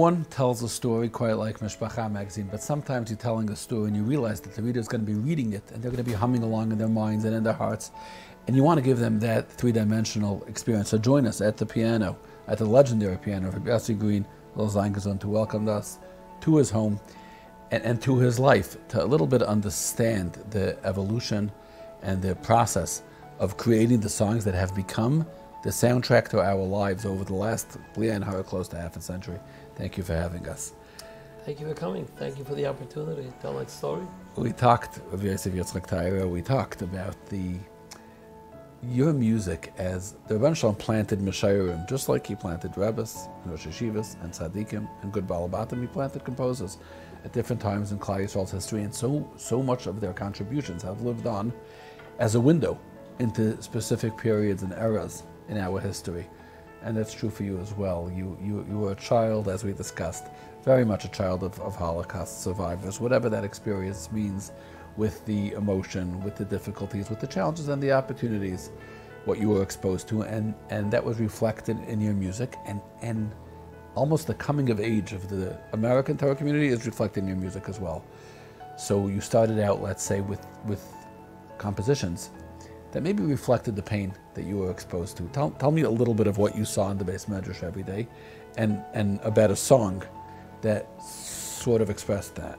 one tells a story quite like Mishpacha magazine, but sometimes you're telling a story and you realize that the reader is going to be reading it and they're going to be humming along in their minds and in their hearts, and you want to give them that three-dimensional experience. So join us at the piano, at the legendary piano of Rabbi Moshe Grylak, who welcomed us to his home and to his life, to a little bit understand the evolution and the process of creating the songs that have become the soundtrack to our lives over the last close to half a century. Thank you for having us. Thank you for coming. Thank you for the opportunity to tell that story. We talked, we talked about your music as the Rebbe Shalom planted Meshayrim, just like he planted Rebbes, and Rosh Yeshivas, and Tzaddikim, and good Balabatim. He planted composers at different times in Klal Yisrael's history, and so much of their contributions have lived on as a window into specific periods and eras in our history. And that's true for you as well. You were a child, as we discussed, very much a child of Holocaust survivors, whatever that experience means, with the emotion, with the difficulties, with the challenges and the opportunities, what you were exposed to, and that was reflected in your music, and almost the coming of age of the American Torah community is reflected in your music as well. So you started out, let's say, with compositions that maybe reflected the pain that you were exposed to. Tell me a little bit of what you saw in the Beis Medrash every day, and about a song that sort of expressed that.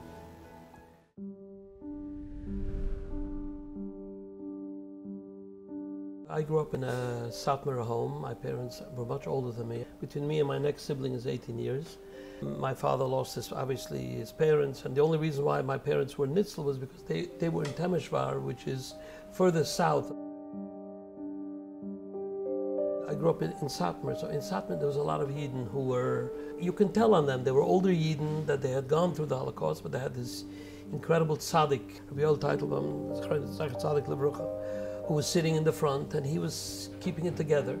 I grew up in a Satmar home. My parents were much older than me. Between me and my next sibling is 18 years. My father lost obviously his parents, and the only reason why my parents were in Nitzel was because they were in Temeshvar, which is further south. I grew up in Satmar, so in Satmar there was a lot of Yidden who were, you can tell on them, they were older Yidden, that they had gone through the Holocaust, but they had this incredible tzaddik, Rabbi Teitelbaum, tzaddik Lebrucha, who was sitting in the front, and he was keeping it together.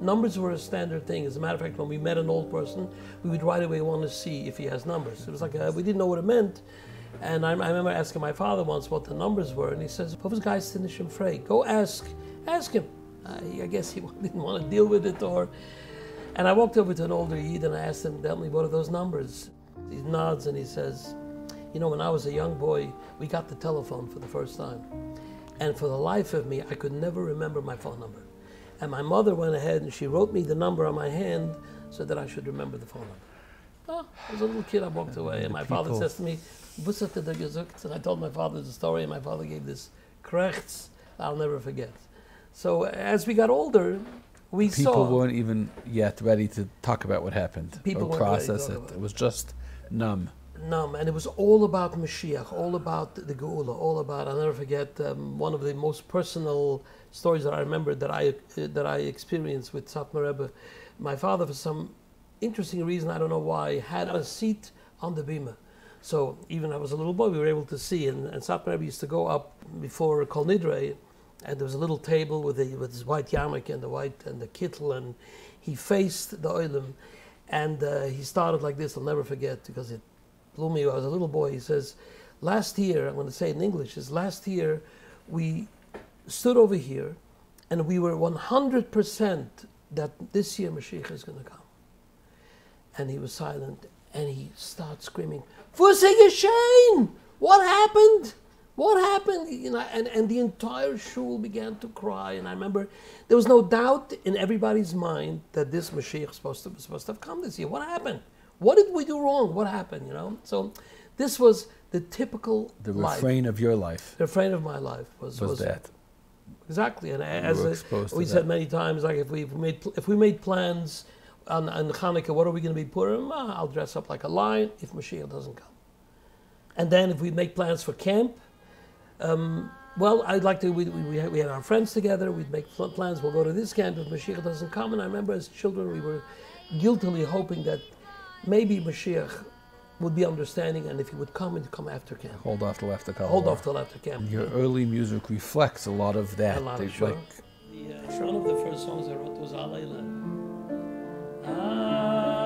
Numbers were a standard thing. As a matter of fact, when we met an old person, we would right away want to see if he has numbers. It was like, we didn't know what it meant. And I remember asking my father once what the numbers were, and he says, go ask him. I guess he didn't want to deal with it, and I walked over to an older Yid and I asked him, tell me, what are those numbers? He nods and he says, you know, when I was a young boy, we got the telephone for the first time. And for the life of me, I could never remember my phone number. And my mother went ahead and she wrote me the number on my hand so that I should remember the phone number. Oh, I was a little kid, I walked away, and my father says to me, "Was hat der gesagt?" And I told my father the story, and my father gave this krechts I'll never forget. So as we got older, we saw... People weren't even yet ready to talk about what happened, or process it. It was just numb. And it was all about Mashiach, all about the Geula, all about, I'll never forget, one of the most personal stories that I remember that I experienced with Satmar Rebbe. My father, for some interesting reason, I don't know why, had a seat on the bima. So even I was a little boy, we were able to see, and Satmar Rebbe used to go up before Kol Nidre, and there was a little table with his white yarmulke and the kittel, and he faced the oilim, and he started like this, I'll never forget, because it blew me. I was a little boy. He says, last year, I'm going to say it in English, is last year we stood over here and we were 100% that this year Mashiach is going to come. And he was silent and he started screaming, "Was geschehen? What happened? What happened?" You know, and the entire shul began to cry. And I remember there was no doubt in everybody's mind that this Mashiach was supposed to have come this year. What happened? What did we do wrong? What happened, you know? So this was the typical refrain of your life. The refrain of my life was that. Exactly. And as we said many times, like if we made plans on Hanukkah, what are we going to be Purim? I'll dress up like a lion if Mashiach doesn't come. And then if we make plans for camp, well, I'd like to, we had our friends together, we'd make plans, we'll go to this camp if Mashiach doesn't come. And I remember as children, we were guiltily hoping that maybe Mashiach would be understanding, and if he would come, he'd come after camp. Hold off till after camp. Hold off till after camp. Your early music reflects a lot of that. A lot of sure. One of the first songs I wrote was Alayla. Alayla,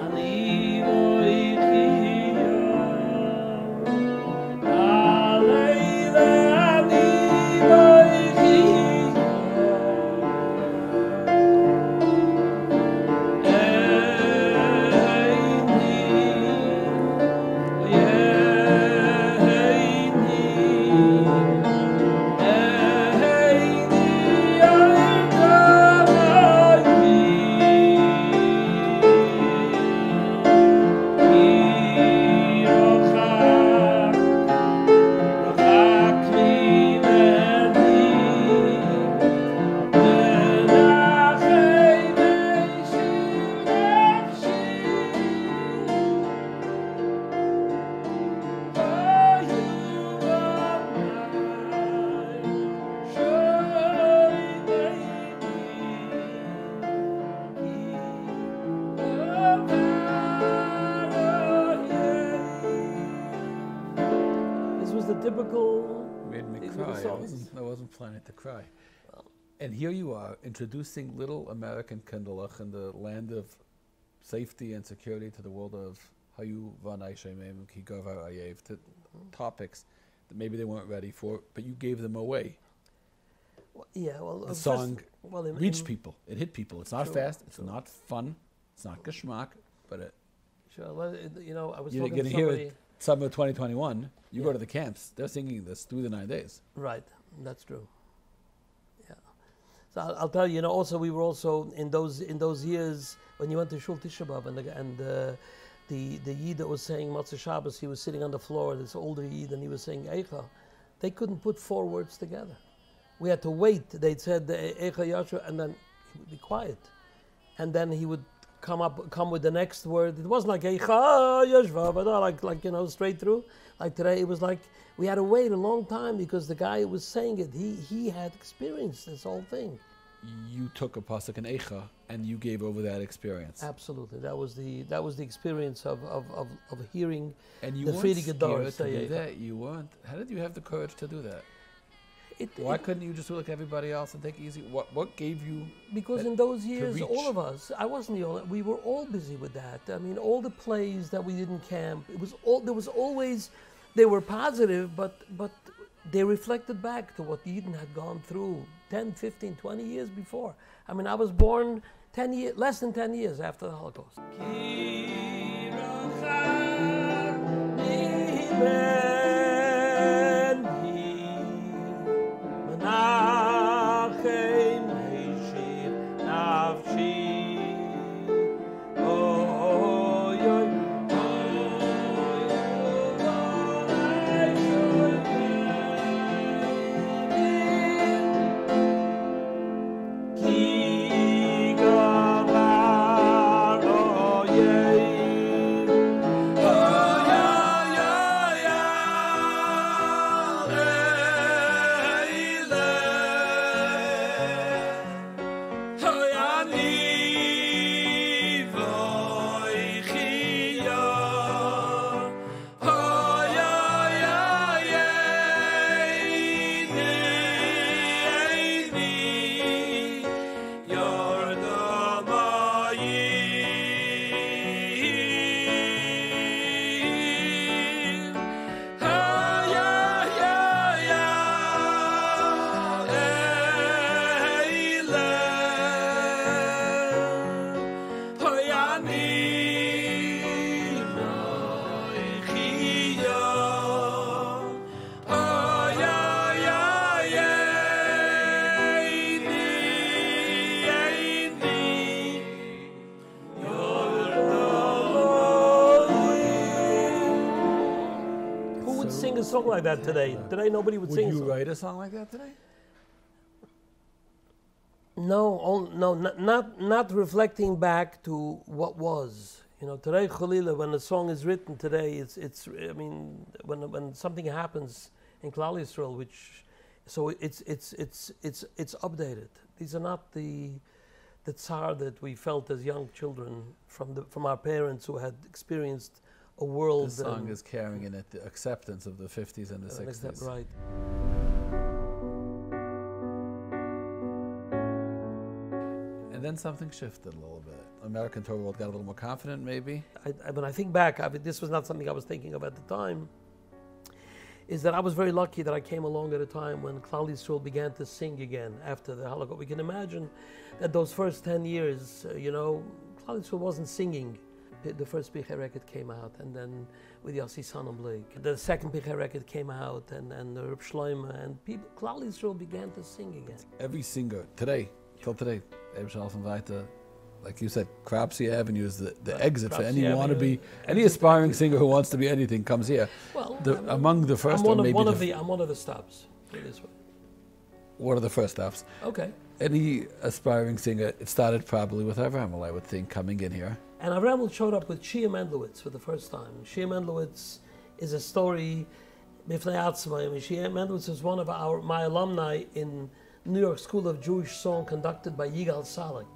ani boichia. Alayla, ani boichia. typical. Made me these cry. little I songs. wasn't planning to cry. And here you are, introducing little American Kinderlach in the land of safety and security to the world of Hayu Vanai Shemem Ki Gavar Ayev, to topics that maybe they weren't ready for, but you gave them away. Well, The song reached in, people. It hit people. It's not True, fast. It's true. not fun. It's not geschmack. But it, Sure. Well, I was you're talking going to to hear somebody. it summer 2021. You go Yeah. to the camps. They're singing this through the 9 days. Right, that's true. Yeah. So I'll tell you. Also we were also in those years when you went to Shul Tisha B'Av the Yid that was saying Matzah Shabbos, he was sitting on the floor. This older Yid, and he was saying Eicha. They couldn't put 4 words together. We had to wait. They'd said Eicha Yashua, and then he would be quiet, and then he would come with the next word. It wasn't like Eicha Yashva, but like straight through. Like today, it was like we had to wait a long time because the guy who was saying it, he had experienced this whole thing. You took a pasuk in Eicha and you gave over that experience. Absolutely, that was the experience of hearing And you the weren't Friedrich scared Gedor to say do Eicha. that. You weren't. How did you have the courage to do that? Why couldn't you just do like everybody else and take it easy? What gave you? Because in those years, reach? all of us, I wasn't the only, we were all busy with that. I mean, all the plays that we did in camp, there was always, they were positive, but they reflected back to what Eden had gone through 10, 15, 20 years before. I mean, I was born less than 10 years after the Holocaust. A song like that today. Today nobody would sing. Would you write a song like that today? No, not reflecting back to what was. Today, Chalila, when a song is written today, it's. I mean, when something happens in Klal Yisrael, it's updated. These are not the tsar that we felt as young children from our parents who had experienced a world. The song is carrying in it the acceptance of the 50s and the 60s. Right. And then something shifted a little bit. American Torah world got a little more confident, maybe. When I think back, this was not something I was thinking of at the time. Is that I was very lucky that I came along at a time when Klal Yisrael began to sing again after the Holocaust. We can imagine that those first 10 years, Klal Yisrael wasn't singing. The first Pichei record came out, and then with Yossi Sonnenblick. The second Pichei record came out, and Reb Shlomo, and people, Klal Yisrael began to sing again. Every singer, today, till today, like you said, Cropsey Avenue is the exit for any wannabe, any aspiring singer who wants to be anything comes here. Well, among the first, I'm one of the stops. Put it this way. What are the first stops? Okay. Any aspiring singer, it started probably with Avraham, I would think, coming in here. And Avraham showed up with Shia Mendlowitz for the first time. Shia Mendlowitz is a story. Shia Mendlowitz is one of my alumni in New York School of Jewish Song, conducted by Yigal Salek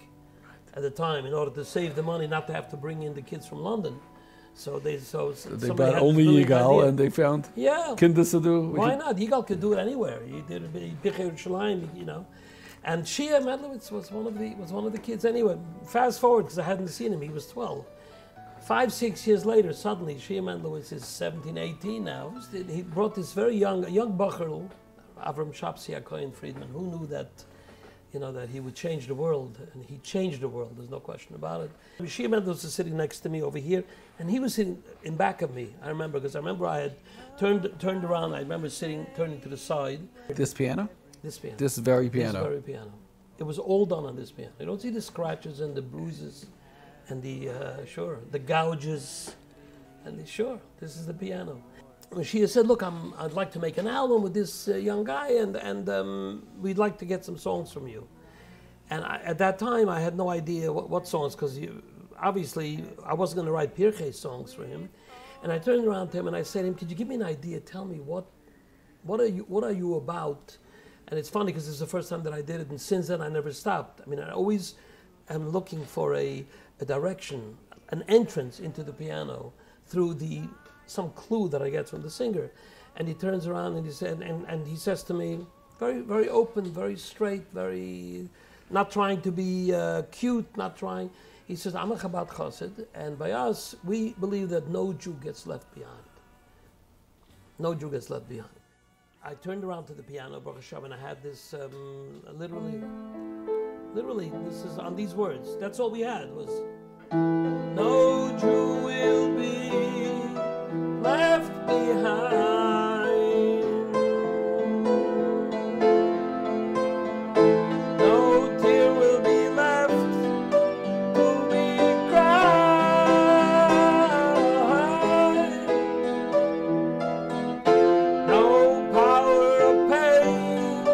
at the time, in order to save the money, not to have to bring in the kids from London. So they They somebody bought had only the Yigal, idea. and they found Yeah. Kinder Sidur. Why not? Yigal could do it anywhere. He did Bichir Shalim, And Shia Medlowitz was one of the kids. Anyway, fast forward, because I hadn't seen him. He was 12. 5-6 years later, suddenly Shia Medlowitz is 17, 18 now. He brought this very young bacher, Avram Shapsi Akoyan Friedman, who knew that, that he would change the world, and he changed the world. There's no question about it. Shia Medlowitz was sitting next to me over here, and he was sitting in back of me. I remember I had turned around. I remember turning to the side. This piano? This piano. This very piano. This very piano. It was all done on this piano. You don't see the scratches and the bruises and the gouges. And this is the piano. And she said, look, I'd like to make an album with this young guy, and we'd like to get some songs from you. And at that time, I had no idea what songs, because obviously I wasn't going to write Pirkei songs for him. And I turned around to him and I said to him, could you give me an idea? Tell me, what are you about? And it's funny because this is the first time that I did it, and since then I never stopped. I mean, I always am looking for a direction, an entrance into the piano through some clue that I get from the singer. And he turns around and he says to me, very, very open, very straight, very not trying to be cute, not trying. He says, I'm a Chabad Chassid, and by us, we believe that no Jew gets left behind. No Jew gets left behind. I turned around to the piano, Baruch Hashem, and I had this literally, this is on these words. That's all we had was, no Jew will be left behind. No tear will be left to be cried. No power of pain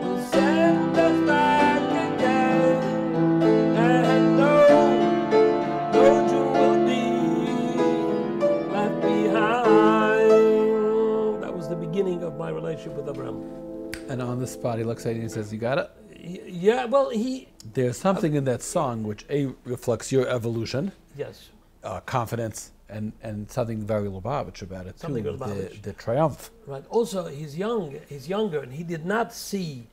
will send us back again. And no Jew will be left behind. That was the beginning of my relationship with Abraham. And on the spot, he looks at you and says, you got it? Yeah, well, There's something in that song which reflects your evolution, yes, confidence, and something very Lubavitch about it Something too. Lubavitch. The triumph. right. Also, he's younger, and he did not see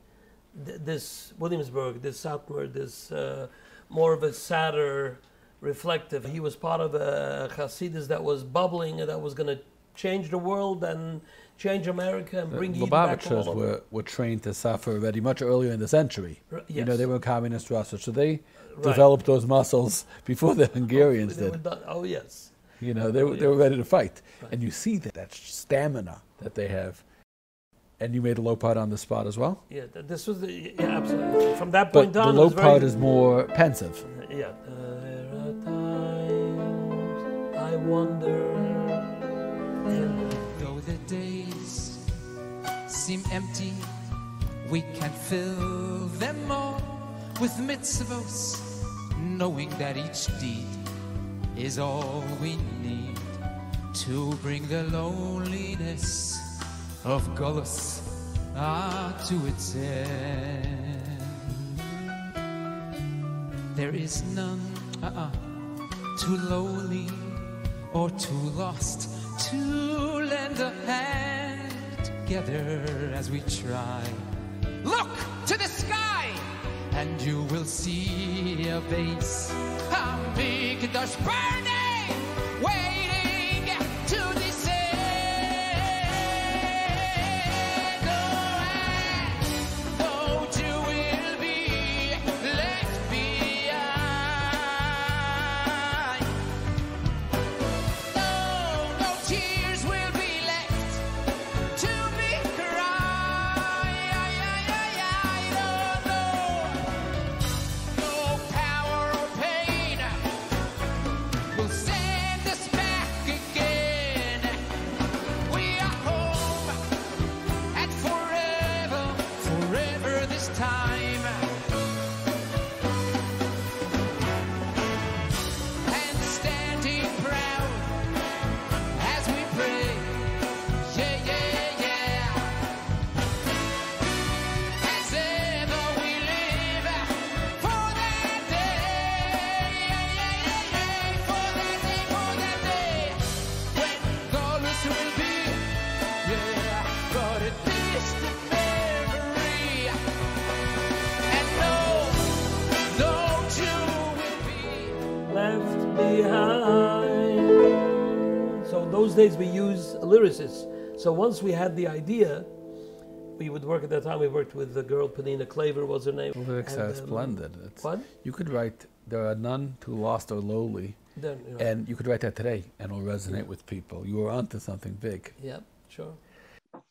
this Williamsburg, this Satmar, this more of a sadder, reflective. He was part of a Hasidus that was bubbling and that was going to change the world and change America and bring Eden back from all over. Lubavitchers were trained to suffer already much earlier in the century. Yes. They were communist Russia, so they Right. developed those muscles before the Hungarians They were did. done- oh, yes. They were ready to fight. Right. And you see that stamina that they have. And you made a low part on the spot as well? Yeah, this was absolutely. From that But point the on, low it was part very, is more pensive. yeah. There are times I wonder. And Though the days seem empty, we can fill them all with mitzvos, knowing that each deed is all we need to bring the loneliness of Golus to its end. There is none too lowly or too lost to lend a hand together as we try. Look to the sky, and you will see a base, a Mikdash burning, waiting to descend. Oh, and no Jew will be left behind. No tears will be left to be cried. No power or pain will send us back again. those days we used a lyricist. So once we had the idea, we would work at that time. We worked with the girl, Penina Claver was her name. Lyrics are splendid. What? You could write, there are none too lost or lowly, Then, and you could write that today, and it'll resonate with people. You were onto something big. yeah, sure.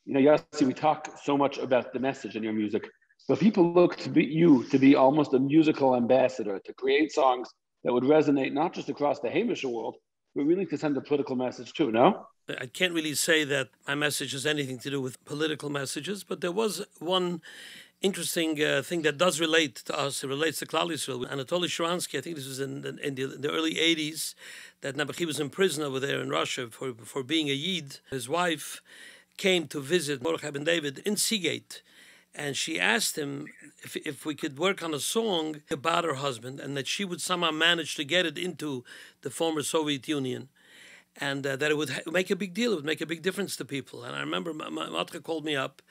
You know, Yossi, we talk so much about the message in your music, but people look to you to be almost a musical ambassador, to create songs that would resonate not just across the Hamish world, but really to send a political message too, no? I can't really say that my message has anything to do with political messages, but there was one interesting thing that does relate to us. It relates to Klal Yisrael. Anatoly Sharansky, I think this was in the early 80s, that he was in prison over there in Russia for being a Yid. His wife came to visit Mordechai ben David in Seagate, and she asked him if we could work on a song about her husband, and that she would somehow manage to get it into the former Soviet Union, and that it would make a big deal, it would make a big difference to people. And I remember Matre called me up,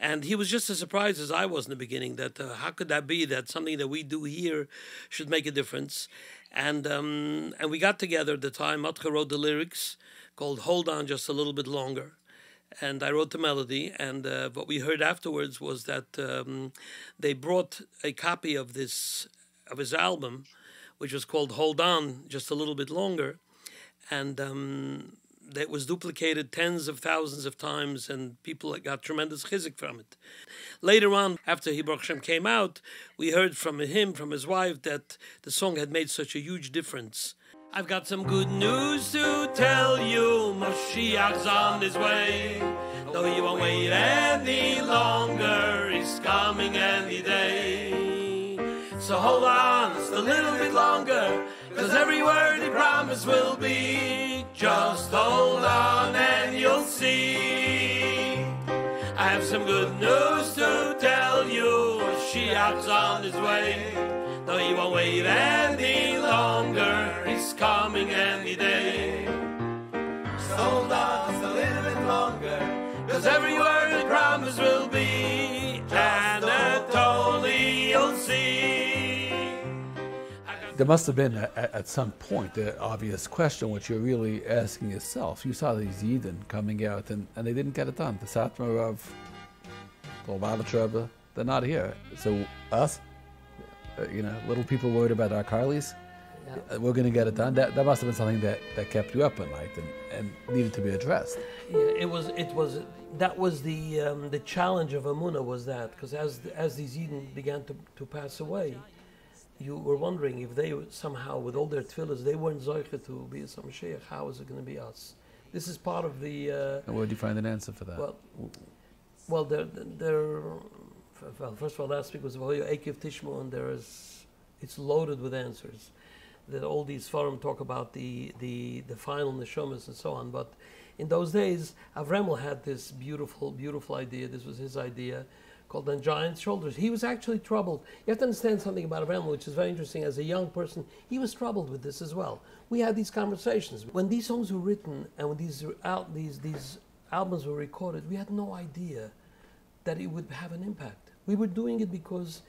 and he was just as surprised as I was in the beginning, that how could that be, that something that we do here should make a difference. And we got together at the time. Matre wrote the lyrics, called Hold On Just a Little Bit Longer. And I wrote the melody, and what we heard afterwards was that they brought a copy of his album, which was called Hold On Just a Little Bit Longer, and that was duplicated tens of thousands of times, and people got tremendous chizuk from it. Later on, after Baruch Hashem came out, we heard from his wife, that the song had made such a huge difference. I've got some good news to tell you, Moshiach's on his way. Though he won't wait any longer, he's coming any day. So hold on just a little bit longer, 'cause every word he promised will be. Just hold on and you'll see. I have some good news to tell you, Moshiach's on his way. Though he won't wait any longer, he's coming any day. So hold on just a little bit longer, 'cause every word he promised will be. Anatoly, you'll see. There must have been, at some point, the obvious question, which you're really asking yourself. You saw these Yidden coming out, and they didn't get it done. The Satmar of the Lubavitch Rebbe, they're not here. So us, little people worried about our Carlies, we're going to get it done. That must have been something that kept you up at night and needed to be addressed. Yeah, that was the challenge of Amunah, was that, because as these Yidden began to pass away, you were wondering if they somehow, with all their tefillahs, they weren't zoiche to be some Mashiach. How is it going to be us? This is part of the. And where do you find an answer for that? Well, first of all, last week was V'hoyu Ekev Tishmo, and it's loaded with answers. That all these forums talk about the final neshamas and so on. But in those days, Avremel had this beautiful, beautiful idea. This was his idea, called On Giant's Shoulders. He was actually troubled. You have to understand something about Avremel, which is very interesting. As a young person, he was troubled with this as well. We had these conversations. When these songs were written and when these albums were recorded, we had no idea that it would have an impact. We were doing it because,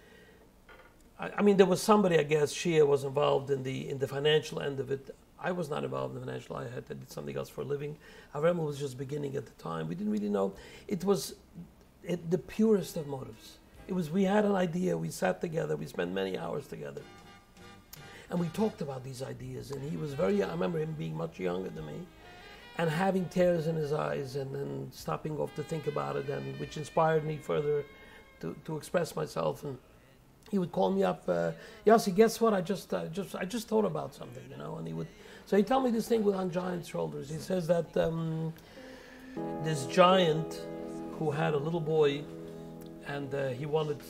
I mean, there was somebody, I guess, Shia was involved in the financial end of it. I was not involved in the financial. I did something else for a living. Avremel was just beginning at the time. We didn't really know. It was the purest of motives. We had an idea. We sat together. We spent many hours together, and we talked about these ideas. And he was I remember him being much younger than me, and having tears in his eyes, and then stopping off to think about it, and which inspired me further to express myself. And he would call me up, Yossi, guess what? I just thought about something, and so he told me this thing with On Giant's Shoulders. He says that this giant who had a little boy, and he wanted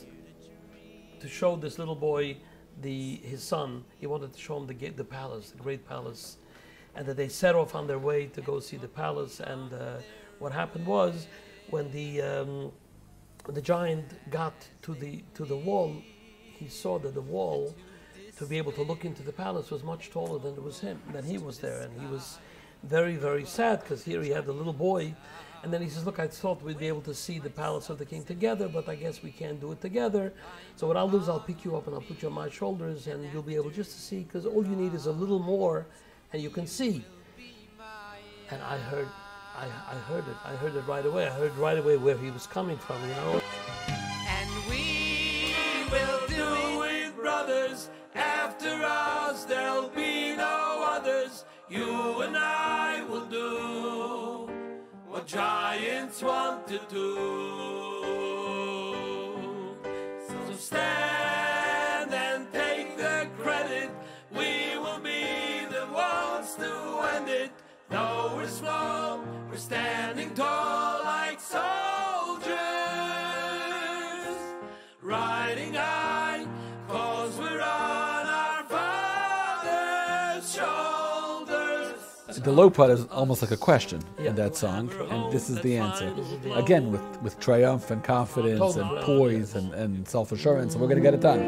to show this little boy his son. He wanted to show him the palace, the great palace, and that they set off on their way to go see the palace. And what happened was, when the giant got to the wall, he saw that the wall, to be able to look into the palace, was much taller than he was there, and he was very, very sad, because here he had the little boy. And then he says, look, I thought we'd be able to see the palace of the king together, but I guess we can't do it together. So what I'll do is I'll pick you up and I'll put you on my shoulders, and you'll be able just to see, because all you need is a little more and you can see. And I heard it. I heard it right away. I heard right away where he was coming from, you know. And we will do it, brothers. After us, there'll be no others. You and I will do what giants want to do. So stand and take the credit. We will be the ones to end it. Though we're small, we're standing tall like soldiers, riding high, 'cause we're on our father's shoulders. The low part is almost like a question in that song, and this is the answer. Again, with triumph and confidence and poise and self-assurance, and we're going to get it done.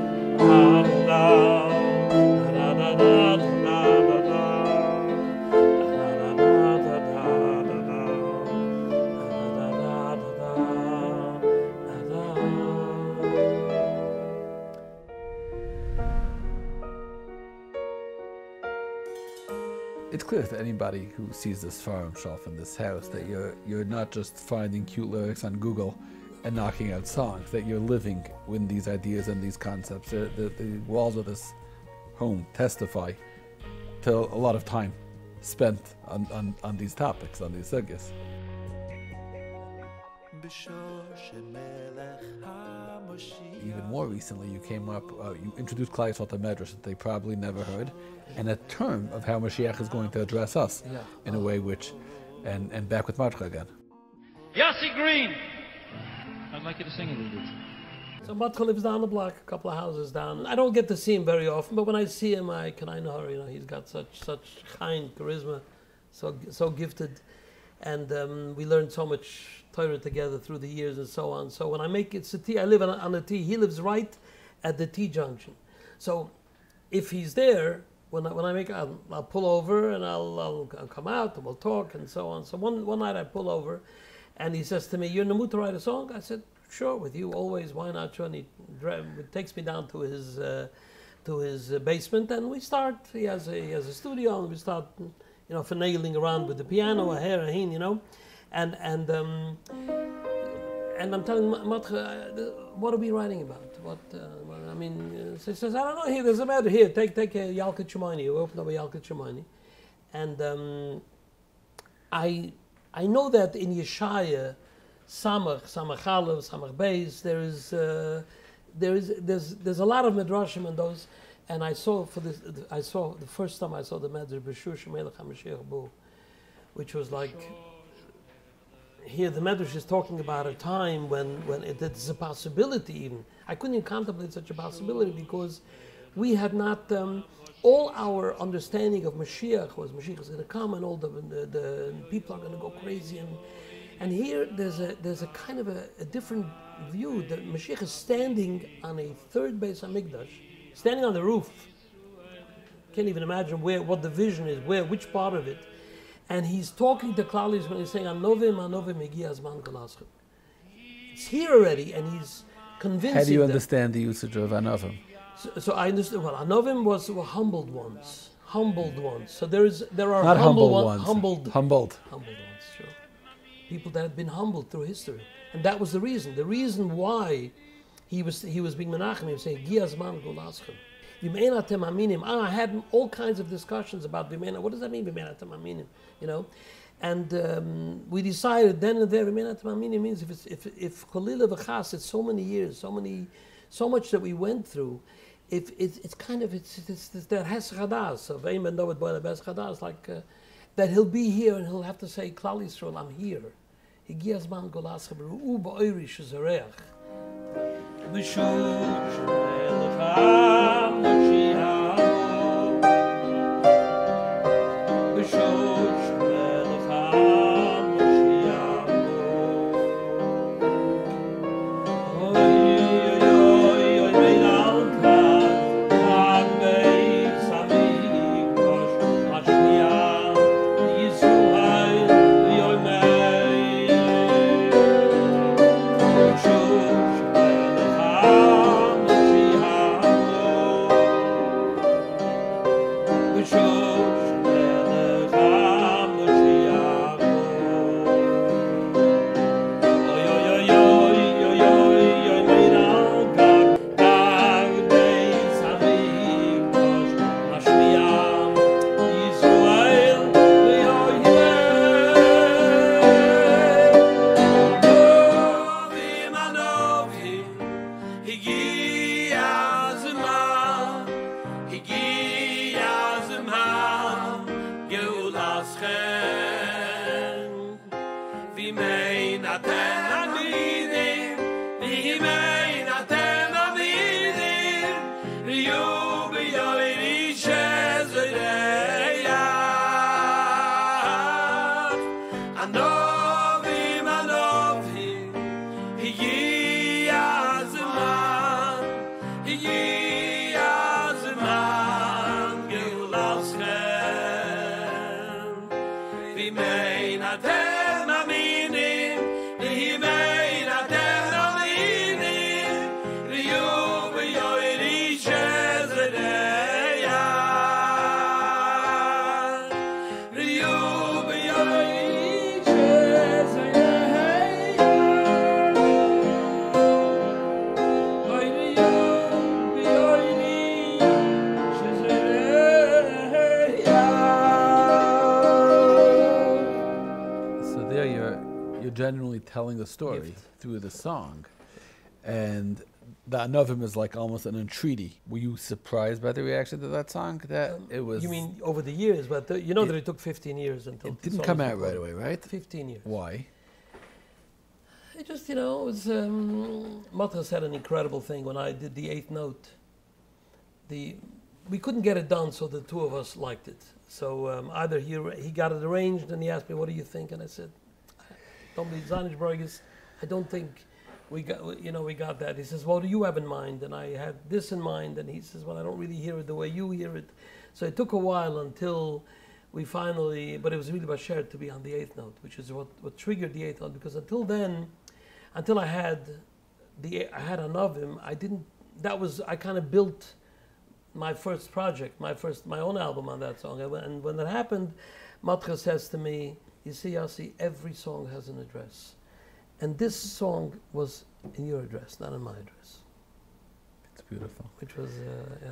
It's clear to anybody who sees this farm shelf in this house that you're not just finding cute lyrics on Google and knocking out songs, that you're living with these ideas and these concepts. The walls of this home testify to a lot of time spent on these topics, on these sugyas. Even more recently, you came up, you introduced Klal Yisrael to Medrash that they probably never heard, and a term of how Mashiach is going to address us in a way which, and back with Martha again. Yossi Green! I'd like you to sing a little bit. So Matcha lives down the block, a couple of houses down. I don't get to see him very often, but when I see him, I know, you know, he's got such kind charisma, so gifted, and we learned so much Torah together through the years and so on. So when I make it T, I live on the T. He lives right at the T junction. So if he's there, when I make, I'll pull over and I'll come out and we'll talk and so on. So one night I pull over, and he says to me, "You're in the mood to write a song?" I said, "Sure, with you always. Why not?" Sure. And he takes me down to his basement, and we start. He has a studio, and we start, you know, finagling around with the piano, a hair, a hin, you know, and I'm telling Matcha, what are we writing about? I mean, she says, "I don't know. Here, there's a matter. Here, take a Yalkut Shemaini." We open up a Yalkut Shemaini, and I know that in Yeshaya, Samach Aleph, Samach Beis, there's a lot of midrashim in those, and I saw the first time I saw the Medrash B'Shur Shemelech HaMashiach Bu, which was like, here the Medrash is talking about a time when it's a possibility even. I couldn't even contemplate such a possibility because we had not, all our understanding of Mashiach was Mashiach is going to come and all the people are going to go crazy. And here there's a kind of a different view that Mashiach is standing on a third Beis HaMikdash, standing on the roof. Can't even imagine what the vision is, which part of it. And he's talking to Klal Yisrael when he's saying, "Anovim, Egi Azman Kolaschem." It's here already, and he's convincing. How do you understand the usage of Anovim? So I understand. Well, Anovim were humbled ones. So there are not humble ones. Humbled ones, sure. People that had been humbled through history, and that was the reason. The reason why he was being menachem. He was saying, "Egi Azman Kolaschem." I had all kinds of discussions about Vimena. What does that mean, Vimena Temaminim? You know, and we decided then and there, Vimena Temaminim means if Cholila v'chas, it's so many years, so much that we went through. If it's that Hes Chadas of Ein Ben David Boyle Hes Chadas, like that he'll be here and he'll have to say, "Klal Yisrael, I'm here." Higi Azman Golas Chabru Ba'Oiri Shezareach. finally telling the story Gift. through the song. And the Anavim is like almost an entreaty. Were you surprised by the reaction to that song? That it was. You mean over the years? But you know that it took 15 years until It the didn't song come was out right recorded. away, right? 15 years. Why? It just, it was, Mata said an incredible thing when I did the 8th note. We couldn't get it done, so the two of us liked it. So either he got it arranged and he asked me, what do you think? And I said, don't be Zanichbergis, I don't think we got that. He says, what do you have in mind? And I had this in mind. And he says, well, I don't really hear it the way you hear it. So it took a while until we finally, but it was really Basher to be on the 8th note, which is what triggered the 8th note, because until then, until I had Anavim, I kind of built my first project, my own album on that song. And when that happened, Matra says to me, you see, Yossi, every song has an address. And this song was in your address, not in my address. It's beautiful. Which was, yeah.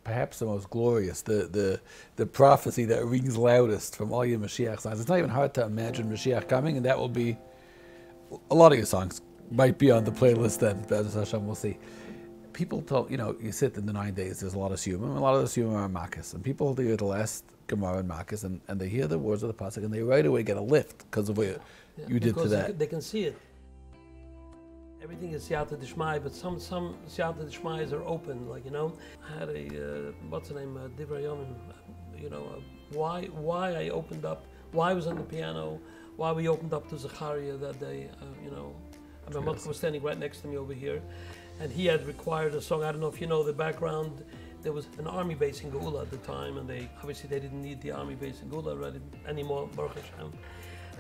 Perhaps the most glorious, the prophecy that rings loudest from all your Mashiach songs. It's not even hard to imagine Mashiach coming, and that will be, a lot of your songs might be on the playlist then, Be'ez Hashem, we'll see. People told, you sit in the 9 days, there's a lot of Siyumim, a lot of the Siyumim are Makkas, and people hear the last Gemara in Makkas, and they hear the words of the Pasuk, and they right away get a lift because of what you did to that. They can see it. Everything is Siyata Dishmai, but some Siyata Dishmais are open, I had what's the name, Divrei Yomim, why I opened up, why I was on the piano, why we opened up to Zachariah that day, I mean, Matka was standing right next to me over here, and he had required a song. I don't know if you know the background. There was an army base in Geula at the time, and they didn't need the army base in Geula anymore, Baruch Hashem,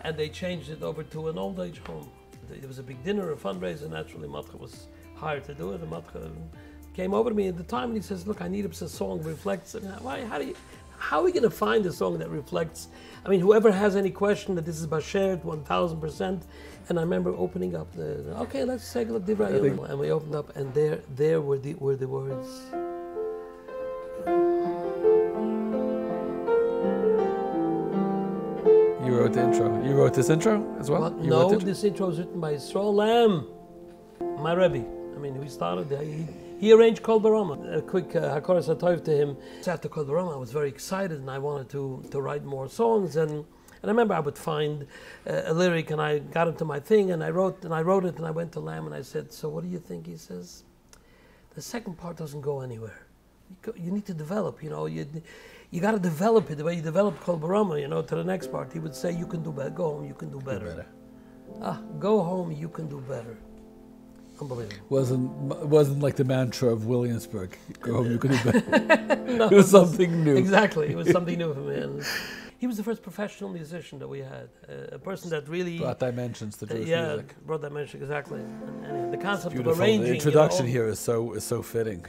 and they changed it over to an old age home. There was a big dinner, a fundraiser. Naturally, Matka was hired to do it. And Matka came over to me at the time, and he says, "Look, I need a song that reflects." And how are we going to find a song that reflects? I mean, whoever has any question that this is Basher 1000%. And I remember opening up okay, let's take a look, Divrei, and we opened up, and there were the words. You wrote the intro. You wrote this intro as well? No, this intro was written by Yisrael Lam, my Rebbe. I mean, we started, he arranged Kol Barama. A quick Hakoras HaTov to him. After Kol Barama, I was very excited, and I wanted to write more songs, and I remember I would find a lyric, and I got into my thing, and I wrote it, and I went to Lam, and I said, so what do you think? He says, the second part doesn't go anywhere. You need to develop, you got to develop it the way you develop Kol Barama, to the next part. He would say, you can do better, go home, you can do better. Go home, you can do better. Unbelievable. Wasn't like the mantra of Williamsburg. Go home, you can do better. No, it was something new. Exactly, it was something new for me. And he was the first professional musician that we had, a person that really brought dimensions to Jewish music. Brought dimension, exactly. And the concept of beautiful. arranging. The introduction here is so fitting.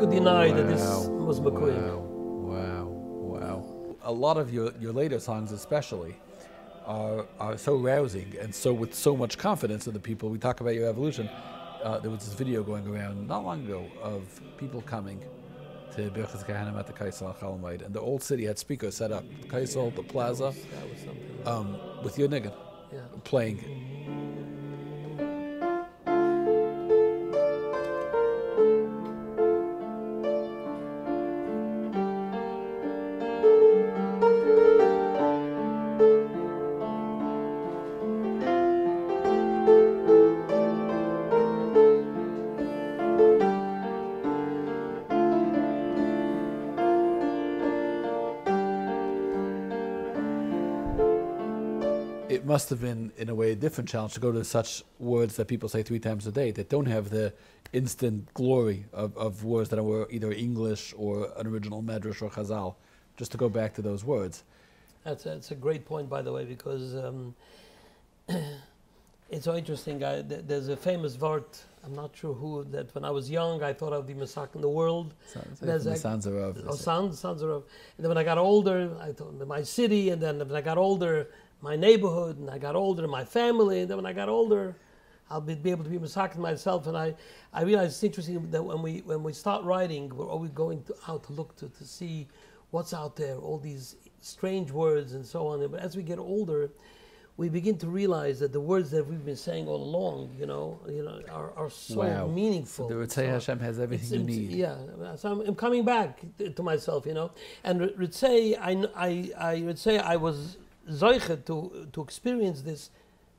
could deny that this was Makuyim. Wow. A lot of your later songs especially are so rousing and so with so much confidence in the people. We talk about your evolution. There was this video going around not long ago of people coming to Birchas Kahanim at the Kaisel and Chalamayid, and the old city had speakers set up, the Kaisel, the plaza, That was something. with your niggun playing. It must have been, in a way, a different challenge to go to such words that people say 3 times a day that don't have the instant glory of words that were either English or an original Medrash or Chazal, just to go back to those words. That's a great point, by the way, because it's so interesting. There's a famous word, I'm not sure who, that when I was young, I thought I'd be Masak in the world. Sanzarov. And then when I got older, I thought my city, and then when I got older, my neighborhood, and I got older, my family, and then when I got older, I'll be able to be Masak myself. And I realized it's interesting that when we start writing, we're always going out to look to see what's out there, all these strange words and so on. But as we get older, we begin to realize that the words that we've been saying all along, are so meanvoll. So the Ritzei Hashem has everything you need. Yeah, so I'm coming back to myself, And Ritzei, I was Zoichet to experience this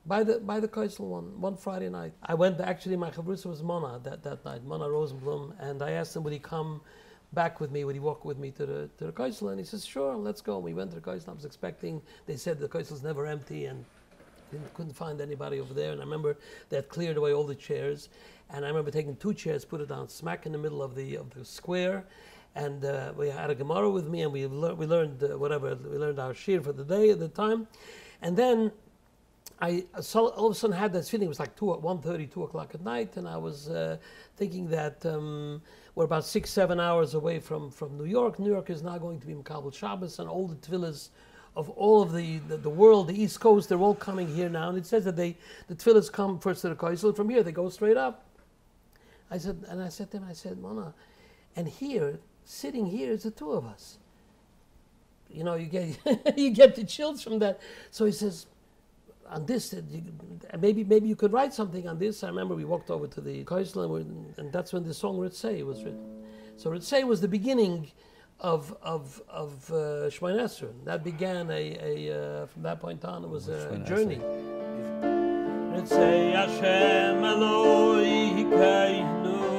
by the Kaisel one Friday night. I went, actually my chavrusa was Mona that night, Mona Rosenblum, and I asked him, would he come back with me, would he walk with me to the Kaisel? And he says, sure, let's go. And we went to the Kaisel. I was expecting, they said the Kaisel's never empty, and couldn't find anybody over there. And I remember they had cleared away all the chairs, and I remember taking 2 chairs, put it down smack in the middle of the square, and we had a Gemara with me, and we learned our shir for the day at the time. And then I all of a sudden had this feeling. It was like 1:30, 2 o'clock at night, and I was thinking that we're about 6-7 hours away from New York. New York is now going to be Makabel Shabbos, and all the tefillas of all of the world, the East Coast, they're all coming here now. And it says that the tefillas come first to the Kaisel, from here they go straight up. I said to him, Mona, and here, sitting here is the 2 of us. You get you get the chills from that. So he says, on this, maybe you could write something on this. I remember we walked over to the Kaisel, and that's when the song Ritzei was written. So Ritzei was the beginning of Shmoneh Esrei. That began from that point on, it was a journey. Ritzei Hashem Eloi Keinu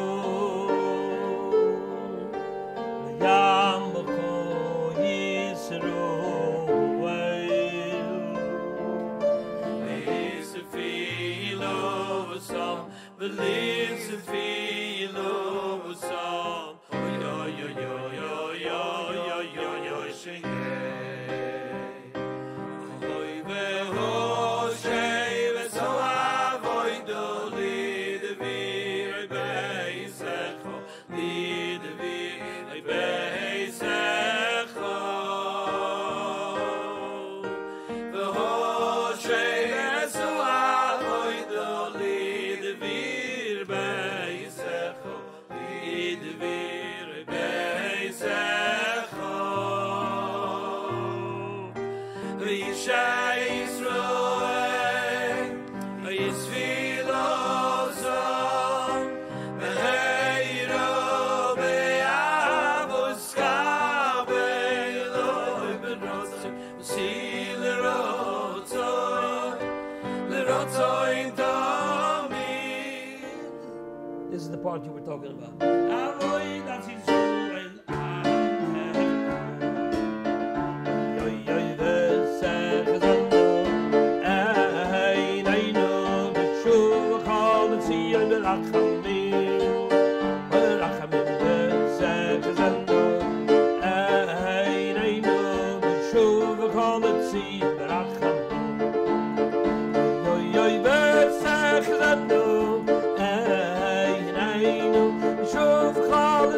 Yam B'Ko Yisro Believes feel of song. This is the part you were talking about.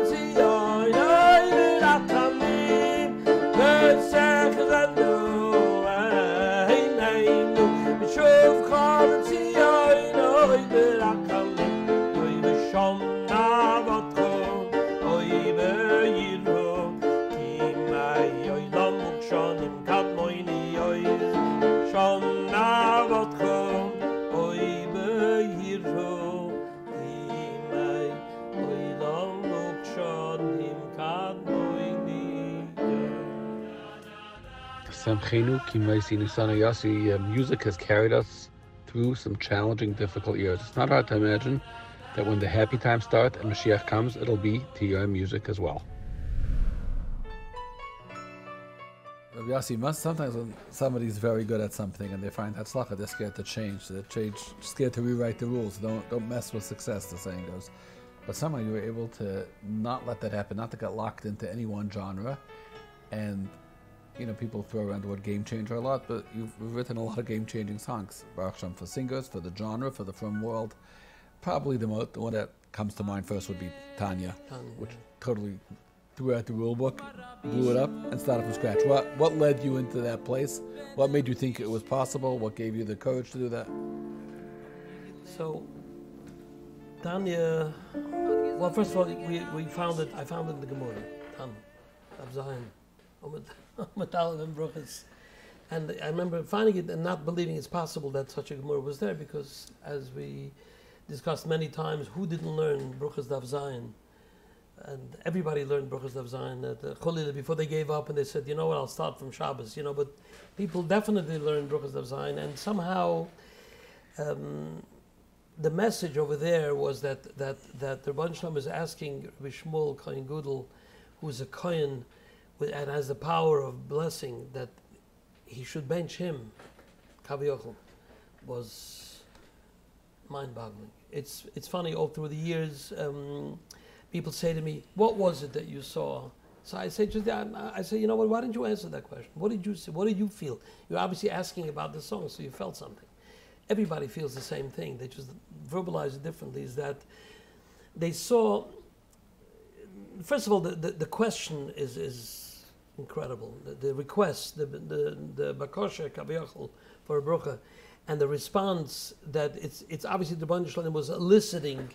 See Yossi, music has carried us through some challenging, difficult years. It's not hard to imagine that when the happy times start and Mashiach comes, it'll be to your music as well. Yossi, sometimes when somebody's very good at something and they find Hatzlacha, they're scared to change. They're scared to rewrite the rules. Don't mess with success, the saying goes. But somehow you were able to not let that happen, not to get locked into any one genre. And, people throw around the word game changer a lot, but you've written a lot of game-changing songs. Baruch Hashem, for singers, for the genre, for the film world. Probably the one that comes to mind first would be Tanya, which totally threw out the rule book, blew it up, and started from scratch. What led you into that place? What made you think it was possible? What gave you the courage to do that? So, Tanya, well, first of all, I found it in the Gemara, Tanya, of Zion, Metallic and Bruchas. And I remember finding it and not believing it's possible that such a Gemara was there, because as we discussed many times, who didn't learn Bruchas Dav Zion? And everybody learned Bruchas Dav Zion before they gave up and they said, what, I'll start from Shabbos, but people definitely learned Bruchas Dav Zion, and somehow the message over there was that the Rebbeinu Shalom is asking Rabbi Shmuel Kohen Gudel, who's a Kohen and has the power of blessing, that he should bench him. Kaviyachol was mind-boggling. It's funny, all through the years, people say to me, what was it that you saw? So I say, why didn't you answer that question? What did you see? What did you feel? You're obviously asking about the song, so you felt something. Everybody feels the same thing. They just verbalize it differently. Is that they saw, first of all, the question is incredible. The request, the bakosha kaviyachol for a bracha, and the response that it's obviously the Rebbeinu Shalom was eliciting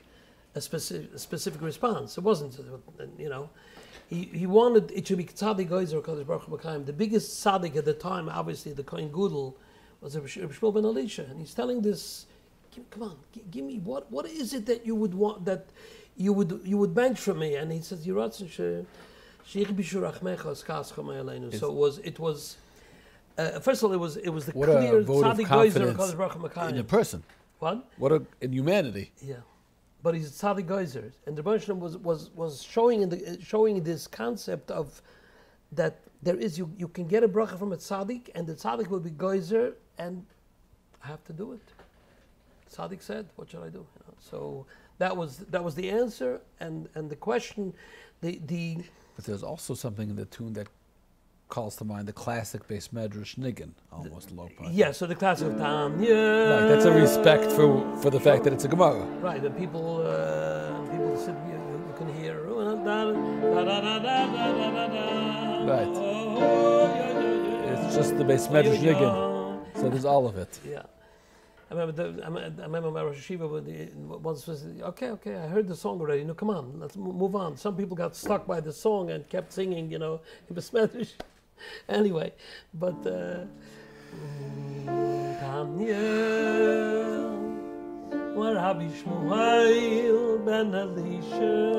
a specific response. It wasn't, he wanted it to be tzaddik geyser Kadosh Baruch Hu b'chaim. The biggest tzaddik at the time, obviously the Kohen Gudel, was Rabbi Shmuel ben Elisha, and he's telling this. Come on, give me what is it that you would want, that you would bench from me? And he says, so it was. First of all, it was the what clear a vote of tzaddik confidence geyser Kadosh Baruch Hu b'chaim. in a person. What? In humanity. Yeah, but he's a tzaddik geyser, and the Rebbeinu Shalom was showing this concept of that there is you can get a bracha from a tzaddik, and the tzaddik will be geyser, and I have to do it. Tzaddik said, "What should I do?" So that was the answer, and the question, the. But there's also something in the tune that calls to mind the classic base medrash niggin, almost low part. Yeah, so the classic of Tanya. Right, that's a respect for the fact that it's a Gemara. Right, and people said you can hear. Right. It's just the base medrash niggin, so there's all of it. Yeah. I remember my Rosh Hashiva once was, okay, I heard the song already. No, come on, let's move on. Some people got stuck by the song and kept singing, in Besmetrish. Anyway, but where Rabbi Shmuel ben Elisha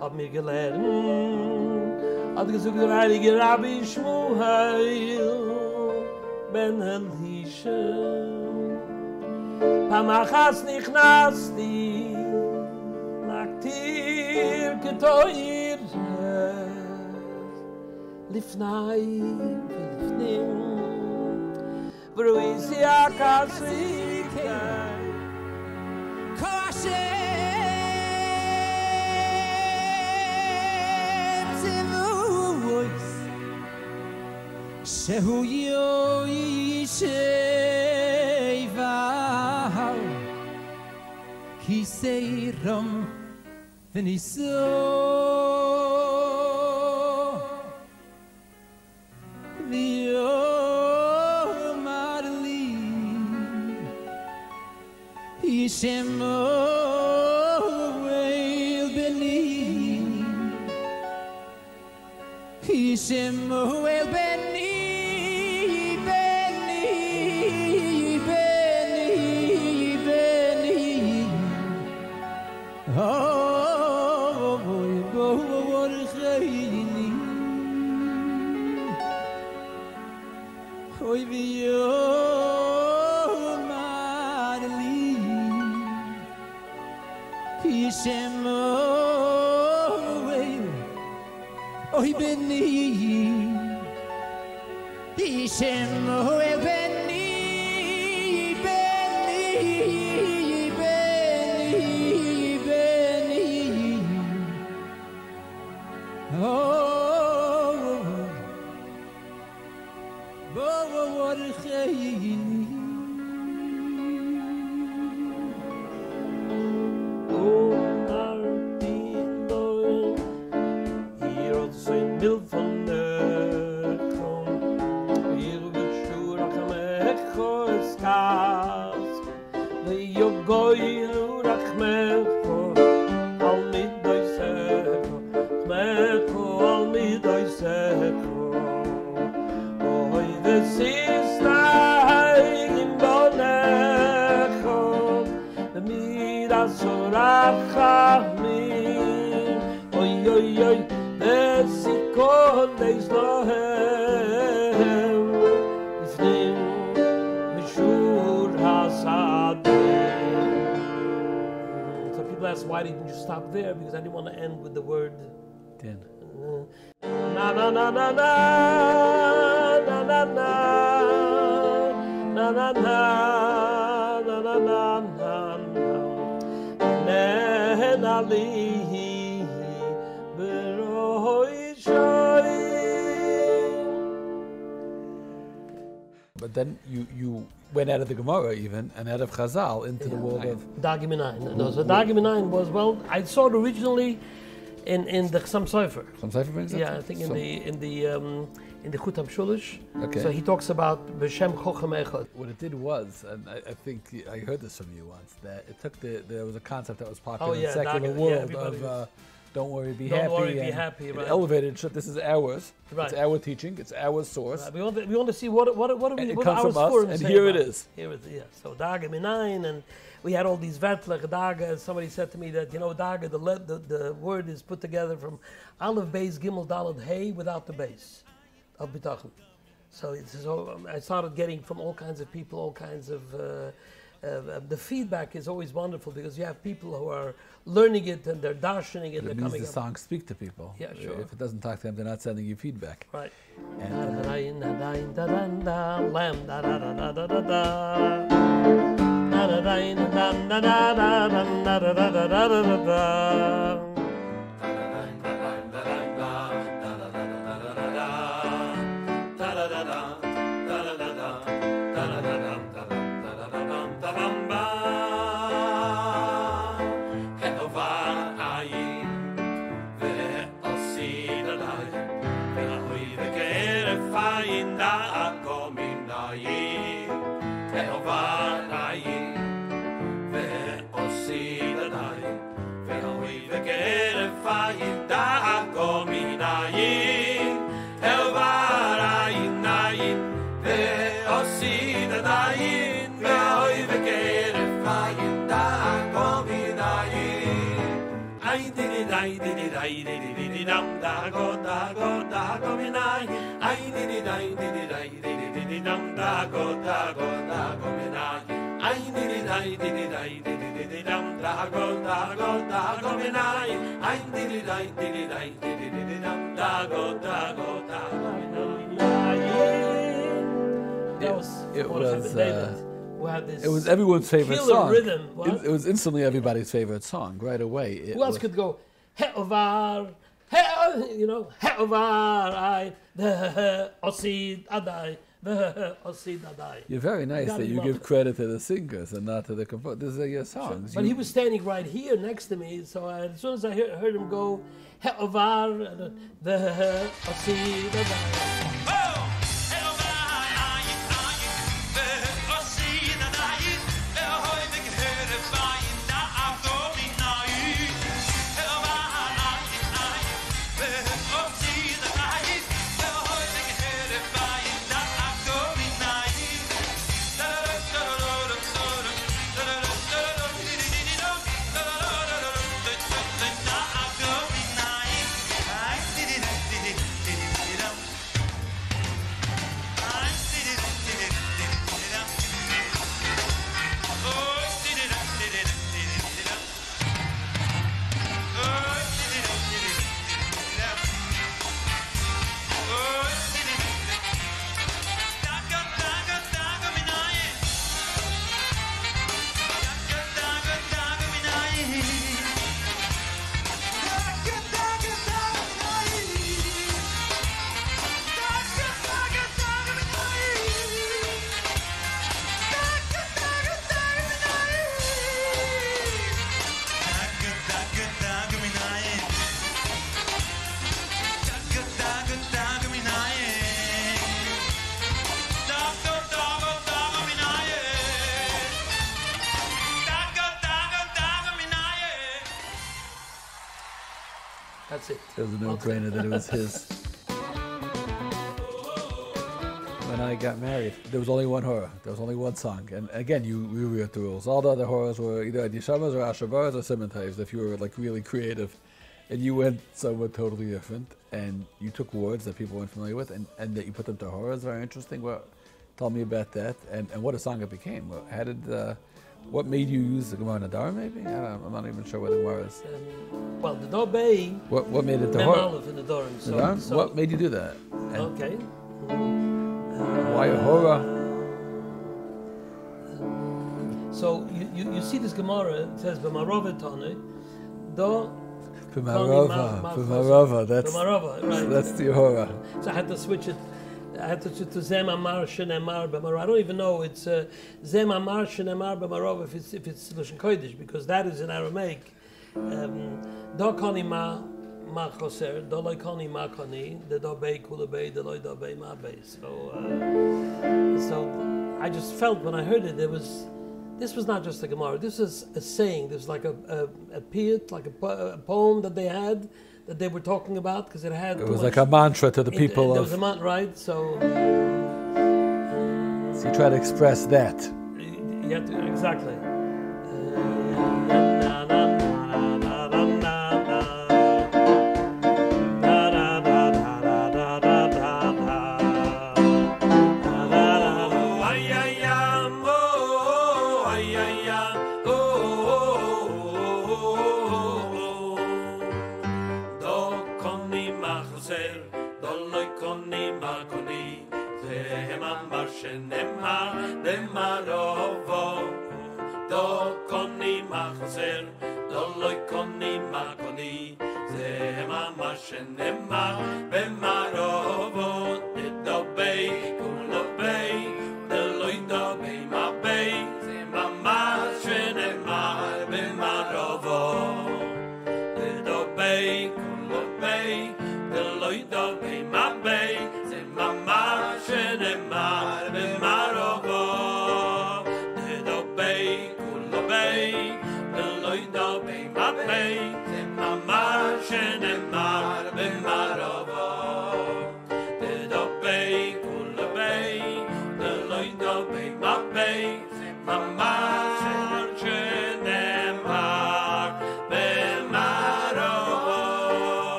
hab mir gelernt, hat gesucht der heilige Rabbi Shmuel ben Elisha. Pamachas nichnasti naktir ketoir lifnai velifnim v'ruizia kasrikai kosher zivuis shehu yoyisheva kiseiram v'niso v'yomarli Yishemuel beni Yishemuel beni Oy vi marli Pishem oy beni Pishem beni Why didn't you stop there? Because I didn't want to end with the word din. Na na na na na na na na na na na na na na na But then you went out of the Gemara even and out of Chazal into the world of Dagim 9. No, so Dagim 9 was, well, I saw it originally in the Chassam Sofer. Some Sefer brings it? Yeah, I think in the Chutam Shulish. Okay. So he talks about B'Shem Chochem Echad. What it did was, and I think I heard this from you once, that it took there was a concept that was popular in the secular world of don't worry, be happy. Don't worry, be happy. Right. It elevated. This is ours. Right. It's our teaching. It's our source. Right. We want to see what It comes our from us, Sforim and say here about it is. Here it is. Yeah. So Daga Minayin, and we had all these Vertlech Daga. And somebody said to me that Daga, the word is put together from Aleph Beis Gimel Daled Hey without the base of Bitachon. So I started getting from all kinds of people, all kinds of. The feedback is always wonderful because you have people who are learning it and they're darshaning it. It means the songs speak to people. Yeah, sure. If it doesn't talk to them, they're not sending you feedback. Right. It was everyone's favorite song. Rhythm. It was instantly everybody's favorite song right away. Who else could go? He'ovar, he'ovar, I, the osid adai, the osid adai. You're very nice that you give credit to the singers and not to the composers. These are your songs. But he was standing right here next to me, so as soon as I heard him go, he'ovar, the osid adai. That's it. It was a no-brainer that it was his. When I got married, there was only one horror. There was only one song. And again, you rewrote the rules. All the other horrors were either at Yeshivish or Ashabaras or cemeteries if you were like really creative. And you went somewhere totally different. And you took words that people weren't familiar with and that you put them to horrors. Very interesting. Well, tell me about that and what a song it became. How did, what made you use the Gemara Nadar maybe? I'm not even sure what the Gemara is. Well, the Dobei. What made it the horror? In the Dorim. So what made you do that? And okay. Why a horror? So you see this Gemara, it says B'marova Tane, Do B'marova, that's the horror. So I had to switch it. I had to switch to Zem Amar Shenemar B'marova. I don't even know it's Zem Amar Shenemar B'marova if it's Lashon Kodesh, because that is in Aramaic. Do Koni Ma choser, Do Loi Koni Ma Koni, the Do Bei Kula Bei, the Loi Do Bei Ma Bei. So I just felt when I heard it, this was not just a Gemara. This is a saying. This was like a piyut, like a poem that they had that they were talking about because it had. It was like a mantra to the people. There was a mantra, right? So you try to express that. You have to exactly.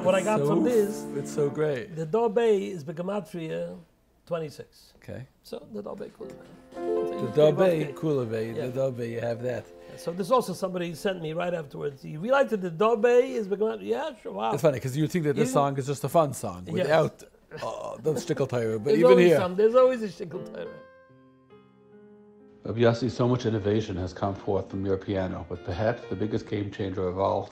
What I got from this, it's so great. The Dobei is Begematria 26. Okay. So the Dobei Kulave. The Dobei Kulave, the Dobei, you have that. So there's also somebody sent me right afterwards. You realize that the Dobei is Begematria? Yeah, sure. Wow. It's funny because you think that this song is just a fun song without the shtickle Torah, but there's even here. There's always a shtickle Torah. Rabbi Yossi, so much innovation has come forth from your piano, but perhaps the biggest game changer of all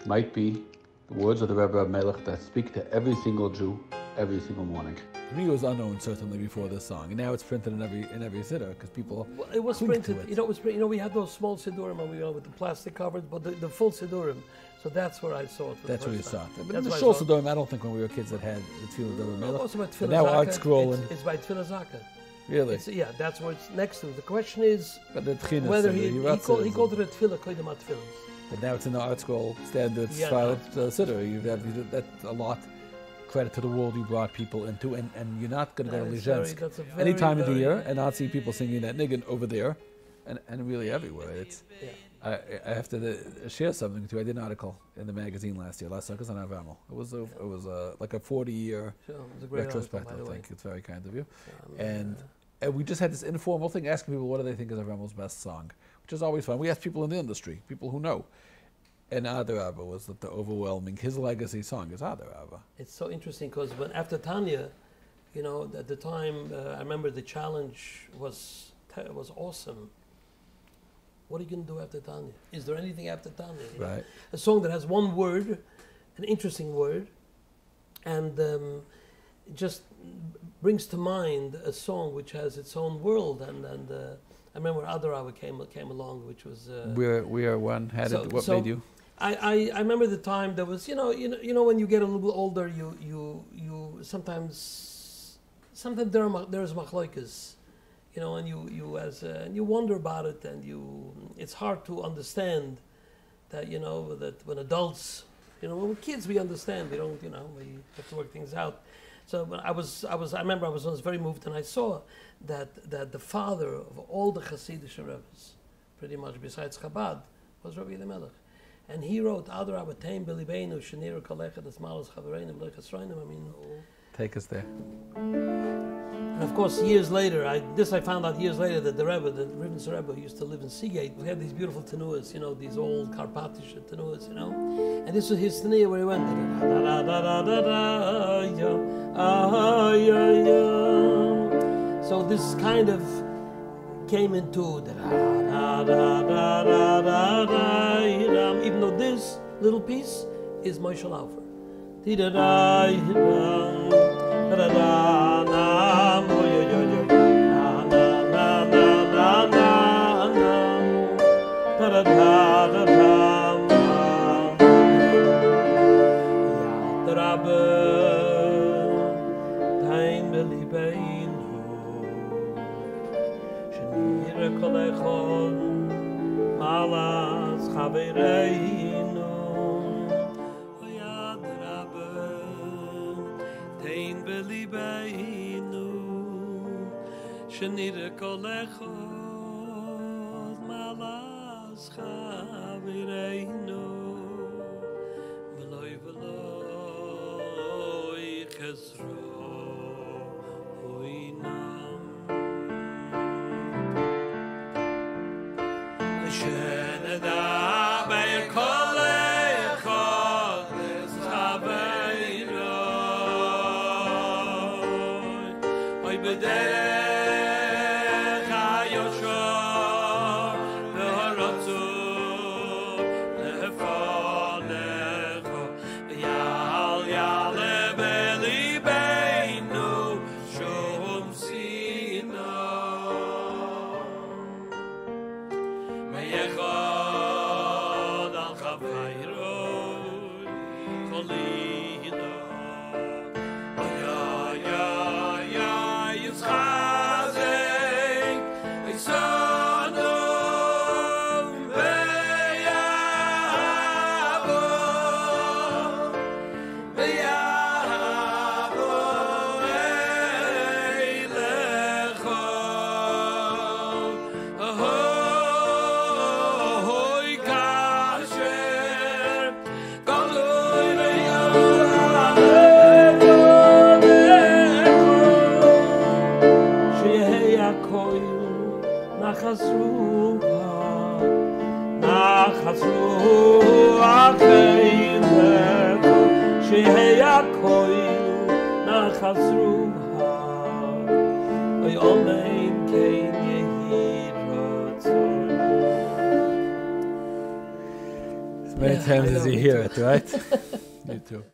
might be the words of the Rebbe Melech that speak to every single Jew every single morning. To me, it was unknown certainly before this song, and now it's printed in every siddur because people. Well, it was printed. It was printed. We had those small siddurim with the plastic covers, but the full siddurim. So that's where I saw it. That's where you saw it. But in the shul siddurim, I don't think when we were kids that had the Tefillah Rebbe Melech. Also by Tefillah now Art Scroll it's by Tefillah Zaka. Really? That's where it's next to. The question is whether he called it a Tefillah Koydem HaTefillah. But now it's in the Art Scroll standards siddur. You have that's a lot. Credit to the world you brought people into, and you're not going to go to Lizhensk any time of the year and not see people singing that niggin over there, and really everywhere. It's. I have to share something with you. I did an article in the magazine last Sukkot on Avramel. It was like a 40-year retrospective. I think it's very kind of you. And we just had this informal thing asking people what do they think is Avramel's best song, which is always fun. We asked people in the industry, people who know. And Adarabba was the overwhelming, his legacy song is Adarabba. It's so interesting because after Tanya, at the time, I remember the challenge was awesome. What are you going to do after Tanya? Is there anything after Tanya? Right. A song that has one word, an interesting word, and it just brings to mind a song which has its own world. And I remember Adarabba came along, which was. We are one. What made you? I remember the time there was when you get a little older you sometimes there's machlokas, and you wonder about it, and it's hard to understand that, you know, that when adults, you know, when we're kids, we understand. We don't, you know, we have to work things out. So when I remember I was once very moved, and I saw that the father of all the Hasidic Rebbe's, pretty much besides Chabad, was Rabbi Eli Melech. And he wrote, Adar Abatein Belibeinu, Shenir Kalechet, Esmalos Chavereinim, Lechasroinim. I mean, take us there. and of course, years later, I found out years later that the Rivnitzer Rebbe used to live in Seagate. We had these beautiful tenuas, you know, these old Carpathish tenuas, you know. And this was his tenuah where he went. So this kind of came into even though this little piece is Moshe Laufer. Shenire kolechot malas chavireinu v'loi v'loi chesro huinam sheneda beir kolechot chavireinu oy b'derech Many times as you hear it, right? You too.